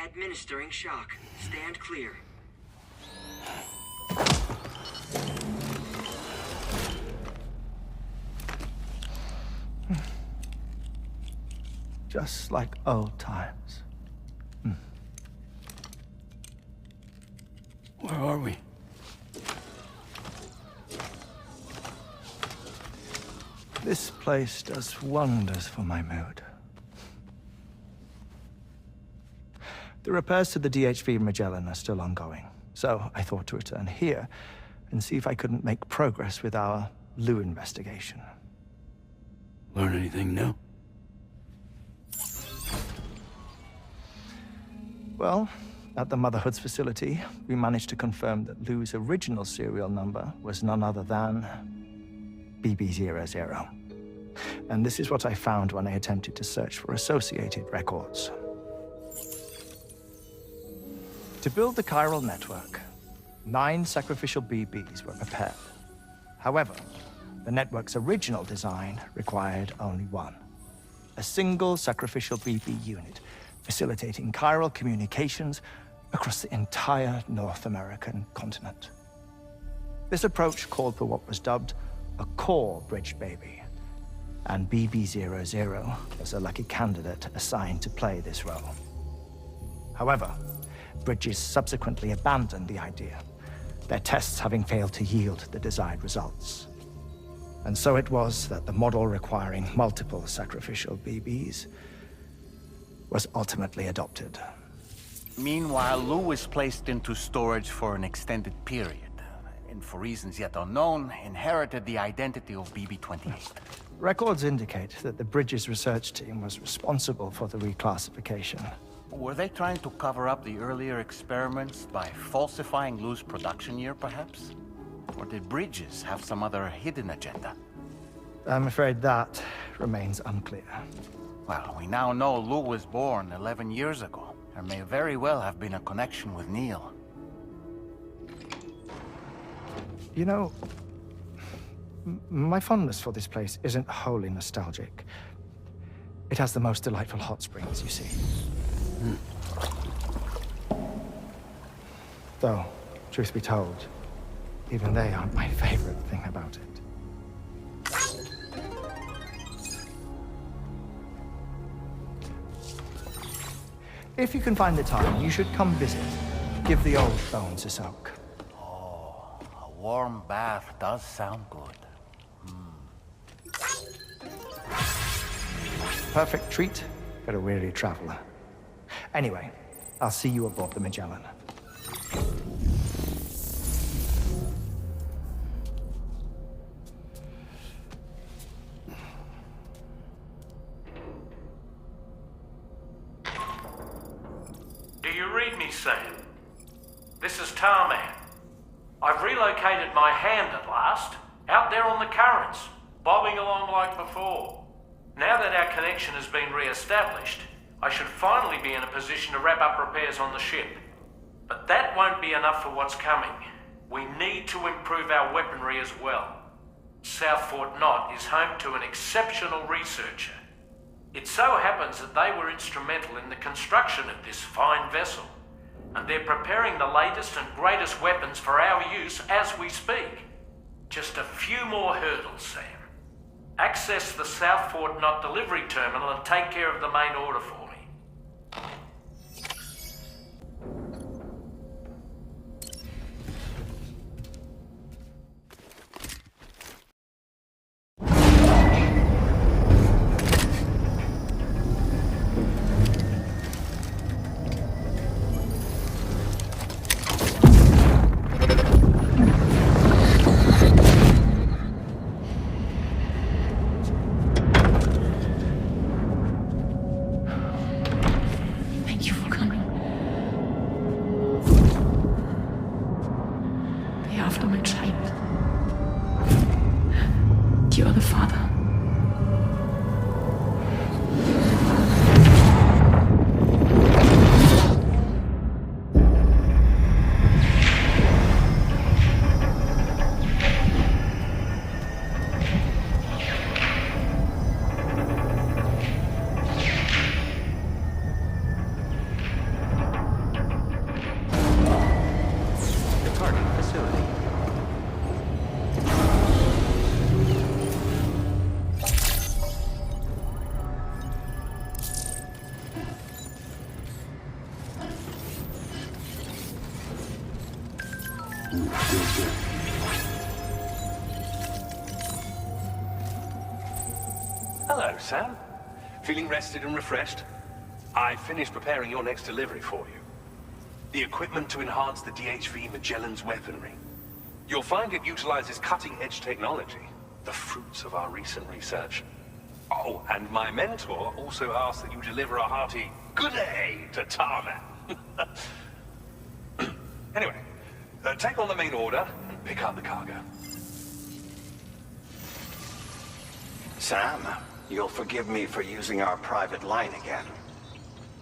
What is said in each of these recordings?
Administering shock. Stand clear. Just like old times. Where are we? This place does wonders for my mood. The repairs to the DHV Magellan are still ongoing, so I thought to return here and see if I couldn't make progress with our Lou investigation. Learn anything new? Well, at the Motherhood's facility, we managed to confirm that Lou's original serial number was none other than BB00. And this is what I found when I attempted to search for associated records. To build the chiral network, 9 sacrificial BBs were prepared. However, the network's original design required only 1. A single sacrificial BB unit, facilitating chiral communications across the entire North American continent. This approach called for what was dubbed a core bridge baby, and BB00 was a lucky candidate assigned to play this role. However, Bridges subsequently abandoned the idea, their tests having failed to yield the desired results. And so it was that the model requiring multiple sacrificial BBs was ultimately adopted. Meanwhile, Lou was placed into storage for an extended period, and for reasons yet unknown, inherited the identity of BB-28. Records indicate that the Bridges research team was responsible for the reclassification. Were they trying to cover up the earlier experiments by falsifying Lou's production year, perhaps? Or did Bridges have some other hidden agenda? I'm afraid that remains unclear. Well, we now know Lou was born 11 years ago. There may very well have been a connection with Neil. You know, my fondness for this place isn't wholly nostalgic. It has the most delightful hot springs, you see. Though, truth be told, even they aren't my favorite thing about it. If you can find the time, you should come visit. Give the old bones a soak. Oh, a warm bath does sound good. Perfect treat for a weary traveler. Anyway, I'll see you aboard the Magellan. Do you read me, Sam? This is Tarman. I've relocated my hand at last, out there on the currents, bobbing along like before. Now that our connection has been re-established, I should finally be in a position to wrap up repairs on the ship. But that won't be enough for what's coming. We need to improve our weaponry as well. South Fort Knot is home to an exceptional researcher. It so happens that they were instrumental in the construction of this fine vessel, and they're preparing the latest and greatest weapons for our use as we speak. Just a few more hurdles, Sam. Access the South Fort Knot delivery terminal and take care of the main order for me. You're the father. Hello, Sam. Feeling rested and refreshed? I finished preparing your next delivery for you. The equipment to enhance the DHV Magellan's weaponry. You'll find it utilizes cutting-edge technology, the fruits of our recent research. Oh, and my mentor also asked that you deliver a hearty good day to Tarman. Anyway, take on the main order and pick up the cargo. Sam, you'll forgive me for using our private line again.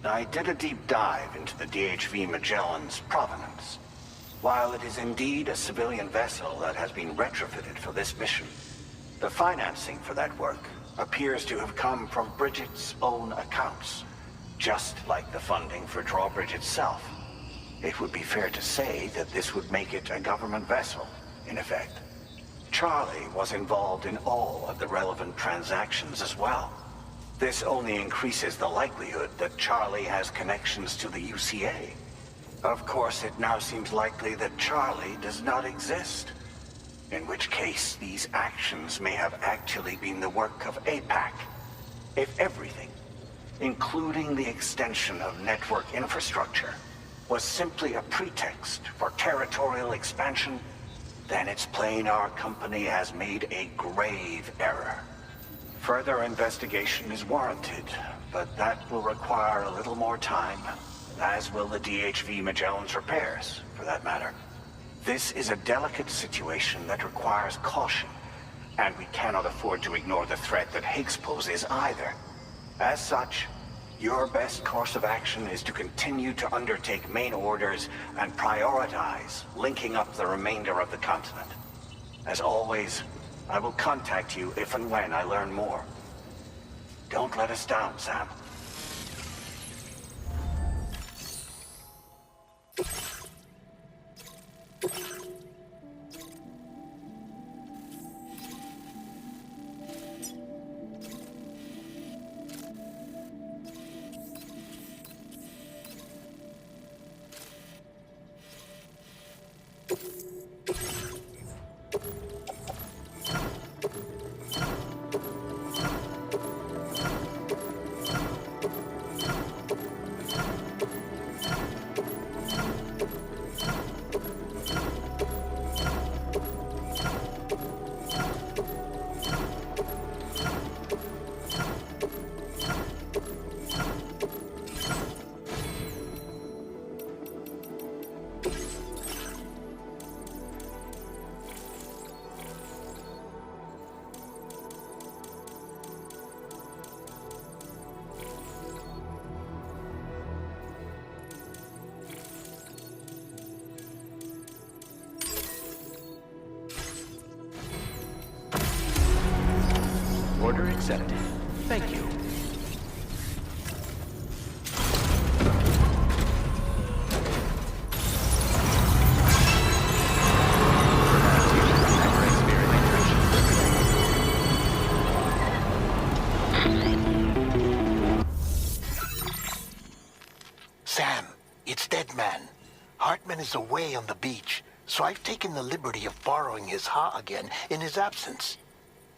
I did a deep dive into the DHV Magellan's provenance. While it is indeed a civilian vessel that has been retrofitted for this mission, the financing for that work appears to have come from Bridget's own accounts, just like the funding for Drawbridge itself. It would be fair to say that this would make it a government vessel, in effect. Charlie was involved in all of the relevant transactions as well. This only increases the likelihood that Charlie has connections to the UCA. Of course, it now seems likely that Charlie does not exist. In which case, these actions may have actually been the work of APAC. If everything, including the extension of network infrastructure, was simply a pretext for territorial expansion, then it's plain our company has made a grave error. Further investigation is warranted, but that will require a little more time, as will the DHV Magellan's repairs, for that matter. This is a delicate situation that requires caution, and we cannot afford to ignore the threat that Higgs poses either. As such, your best course of action is to continue to undertake main orders and prioritize linking up the remainder of the continent. As always, I will contact you if and when I learn more. Don't let us down, Sam. Order accepted. Thank you. Sam, it's Deadman. Hartman is away on the beach, so I've taken the liberty of borrowing his Ha again in his absence.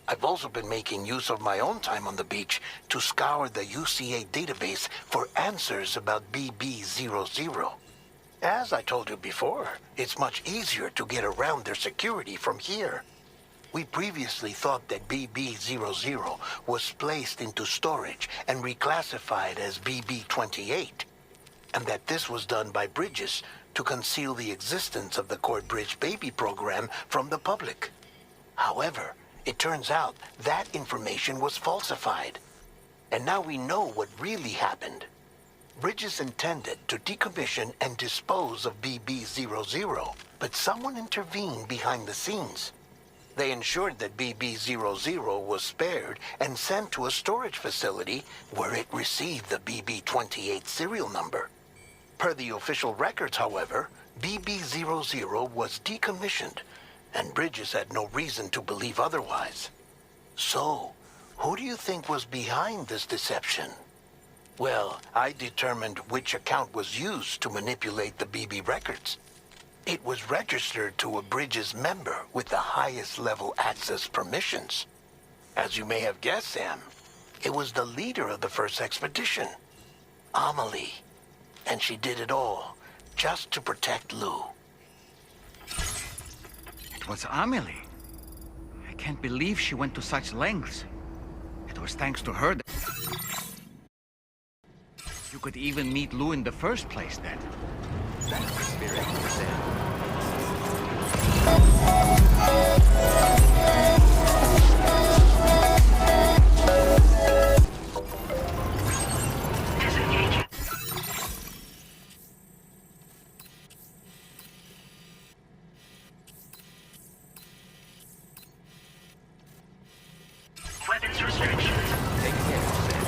I've also been making use of my own time on the beach to scour the UCA database for answers about BB00. As I told you before, it's much easier to get around their security from here. We previously thought that BB00 was placed into storage and reclassified as BB28, and that this was done by Bridges to conceal the existence of the Court Bridge Baby program from the public. However, it turns out that information was falsified. And now we know what really happened. Bridges intended to decommission and dispose of BB00, but someone intervened behind the scenes. They ensured that BB00 was spared and sent to a storage facility where it received the BB28 serial number. Per the official records, however, BB00 was decommissioned, and Bridges had no reason to believe otherwise. So, who do you think was behind this deception? Well, I determined which account was used to manipulate the BB records. It was registered to a Bridges member with the highest level access permissions. As you may have guessed, Sam, it was the leader of the first expedition, Amelie. And she did it all just to protect Lou. It was Amelie. I can't believe she went to such lengths. It was thanks to her that you could even meet Lou in the first place then. That's the spirit, Sam. Disengage. Weapons restrictions. Take care, Sam.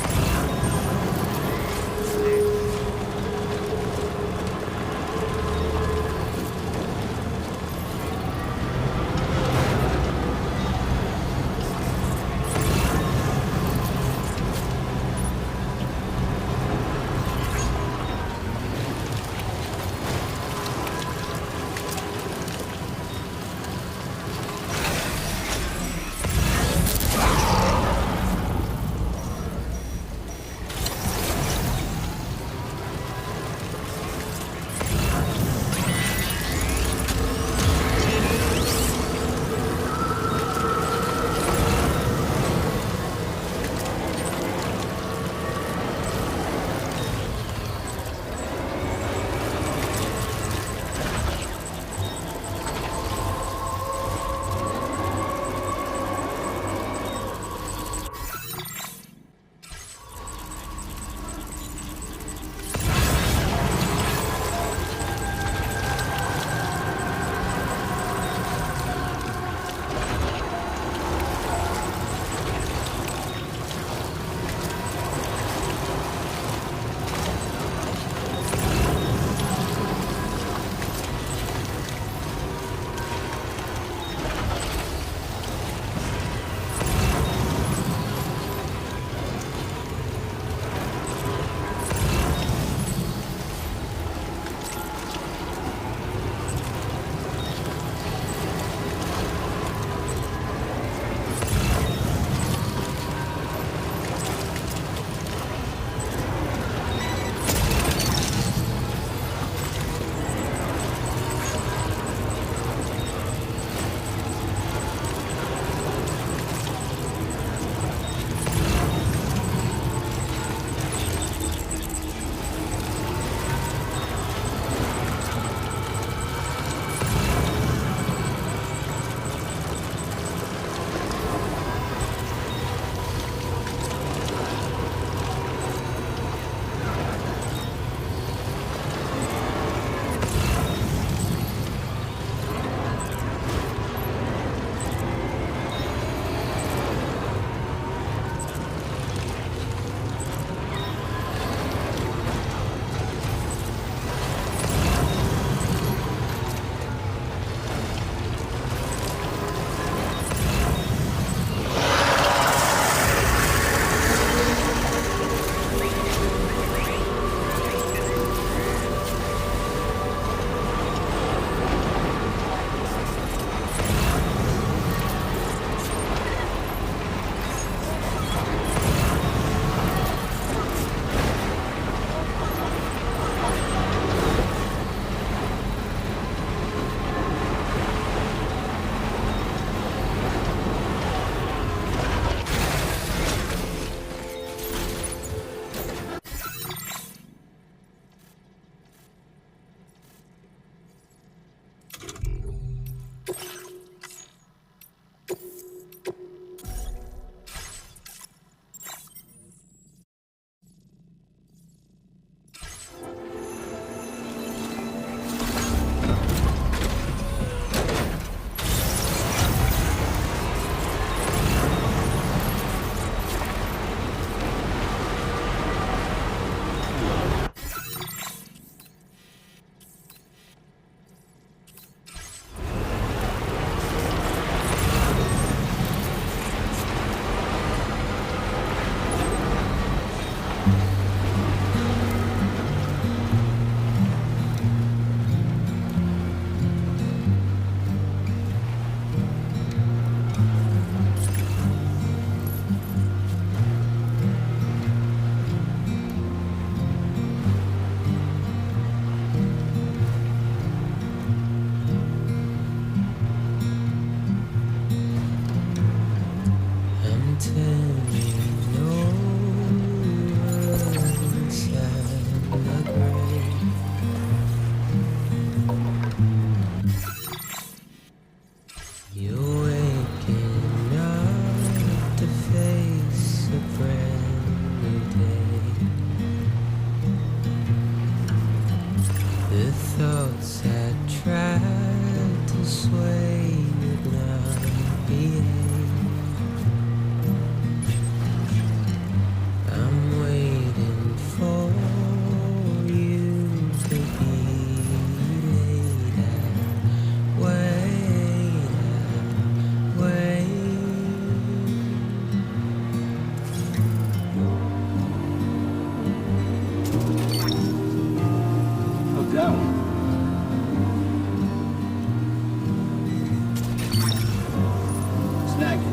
thoughts had tried to sway would not behave. I'm waiting for you to be laid out. Wait out, wait. Down. Snag it.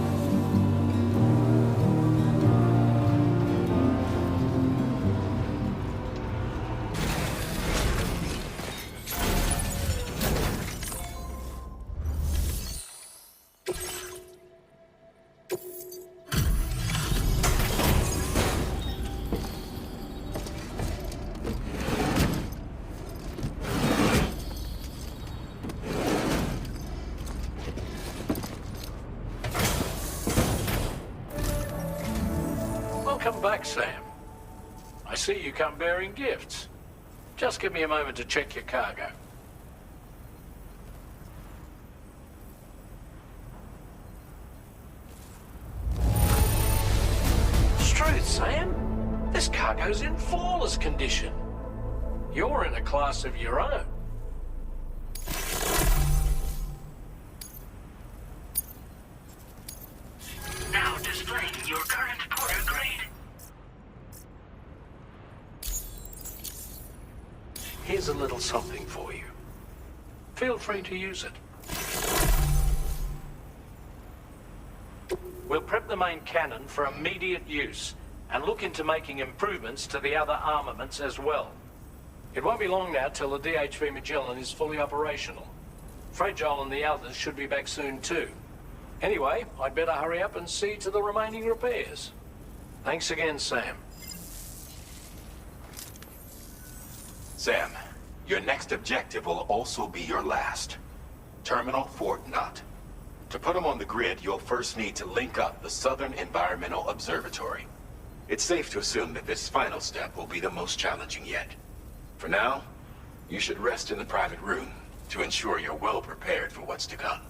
Welcome back, Sam. I see you come bearing gifts. Just give me a moment to check your cargo. Truth, Sam. This cargo's in flawless condition. You're in a class of your own. Now displaying your current porter grade. Here's a little something for you. Feel free to use it. We'll prep the main cannon for immediate use and look into making improvements to the other armaments as well. It won't be long now till the DHV Magellan is fully operational. Fragile and the others should be back soon too. Anyway, I'd better hurry up and see to the remaining repairs. Thanks again, Sam. Sam, your next objective will also be your last. Terminal Fort Knott. To put them on the grid, you'll first need to link up the Southern Environmental Observatory. It's safe to assume that this final step will be the most challenging yet. For now, you should rest in the private room to ensure you're well prepared for what's to come.